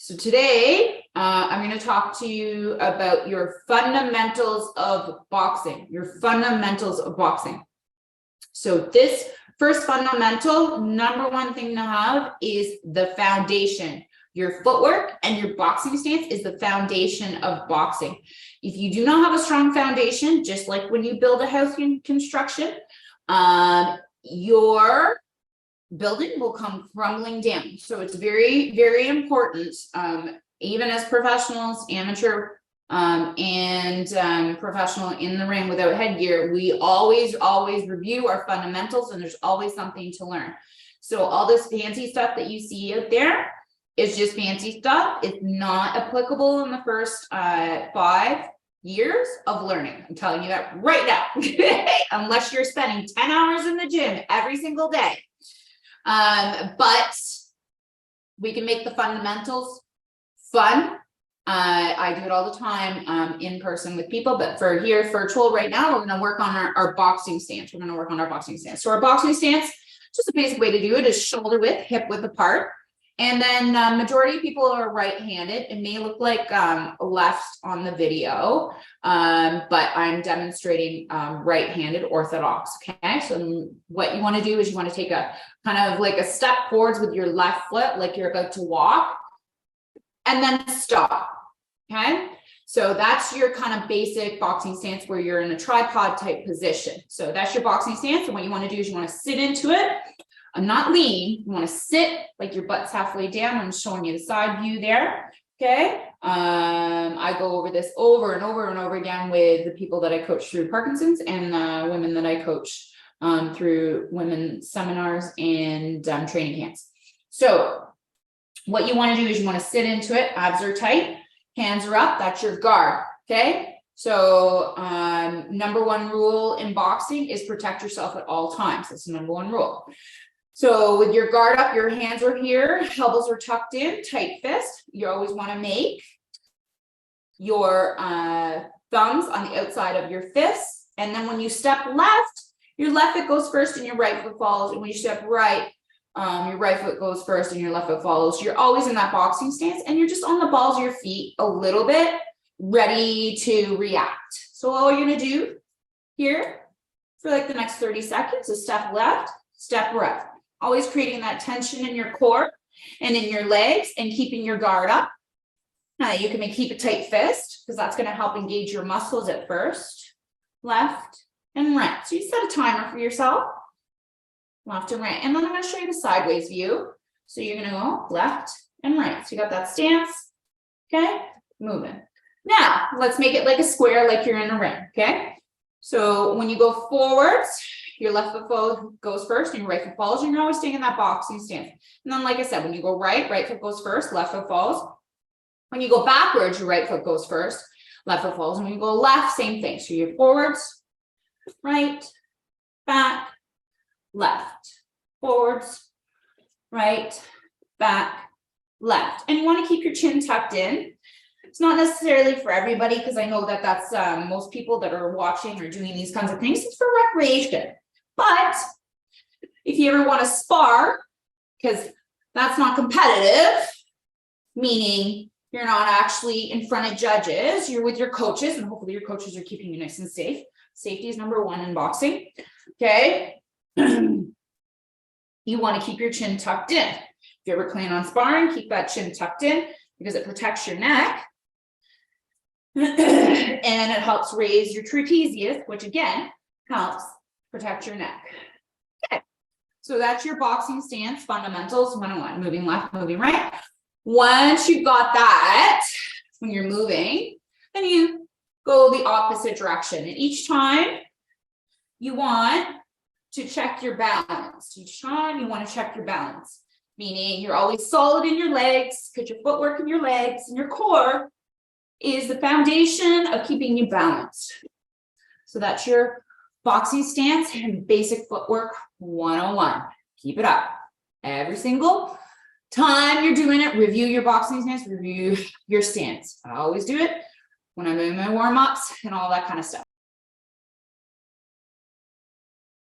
So today, I'm going to talk to you about your fundamentals of boxing, So this first fundamental, number one thing to have is the foundation. Your footwork and your boxing stance is the foundation of boxing. If you do not have a strong foundation, just like when you build a house in construction, your building will come crumbling down. So it's very, very important, even as professionals, amateur, and professional in the ring without headgear, we always review our fundamentals, and there's always something to learn. So all this fancy stuff that you see out there is just fancy stuff. It's not applicable in the first 5 years of learning. I'm telling you that right now, unless you're spending 10 hours in the gym every single day. But we can make the fundamentals fun. I do it all the time in person with people, but for here virtual right now, we're going to work on our boxing stance. So our boxing stance, just a basic way to do it is shoulder width, hip width apart. And then majority of people are right-handed. It may look like left on the video, but I'm demonstrating right-handed orthodox, okay? So what you want to do is you want to take a kind of like a step forwards with your left foot, like you're about to walk, and then stop, okay? So that's your kind of basic boxing stance where you're in a tripod type position. So that's your boxing stance. And what you want to do is you want to sit into it. I'm not lean. You want to sit like your butt's halfway down. I'm showing you the side view there. Okay. I go over this over and over again with the people that I coach through Parkinson's and women that I coach through women's seminars and training camps. So what you want to do is you want to sit into it. Abs are tight. Hands are up. That's your guard. Okay. So number one rule in boxing is protect yourself at all times. That's the number one rule. So with your guard up, your hands are here, elbows are tucked in, tight fist. You always want to make your thumbs on the outside of your fists. And then when you step left, your left foot goes first and your right foot follows. And when you step right, your right foot goes first and your left foot follows. You're always in that boxing stance and you're just on the balls of your feet a little bit, ready to react. So all you're going to do here for like the next 30 seconds is step left, step right. Always creating that tension in your core and in your legs and keeping your guard up. Now you can keep a tight fist because that's going to help engage your muscles at first. Left and right. So you set a timer for yourself. Left and right. And then I'm going to show you the sideways view. So you're going to go left and right. So you got that stance. Okay. Moving. Now let's make it like a square, like you're in a ring. Okay. So when you go forwards, your left foot goes first and your right foot follows, and you're always staying in that boxing stance. And then, like I said, when you go right foot goes first, left foot follows. When you go backwards, your right foot goes first, left foot follows. And when you go left, same thing. So you're forwards, right, back, left, forwards, right, back, left. And you want to keep your chin tucked in. It's not necessarily for everybody because I know that that's most people that are watching or doing these kinds of things. It's for recreation. But if you ever want to spar, because that's not competitive, meaning you're not actually in front of judges, you're with your coaches, and hopefully your coaches are keeping you nice and safe. Safety is number one in boxing. Okay. You want to keep your chin tucked in. If you ever plan on sparring, keep that chin tucked in because it protects your neck. And it helps raise your trapezius, which again helps protect your neck. Okay, so that's your boxing stance fundamentals 101. Moving left, moving right. Once you've got that, when you're moving, then you go the opposite direction. And each time you want to check your balance. Each time you want to check your balance, meaning you're always solid in your legs, because your footwork and your legs and your core is the foundation of keeping you balanced. So that's your boxing stance and basic footwork 101. Keep it up. Every single time you're doing it, review your boxing stance, review your stance. I always do it when I'm doing my warm-ups and all that kind of stuff.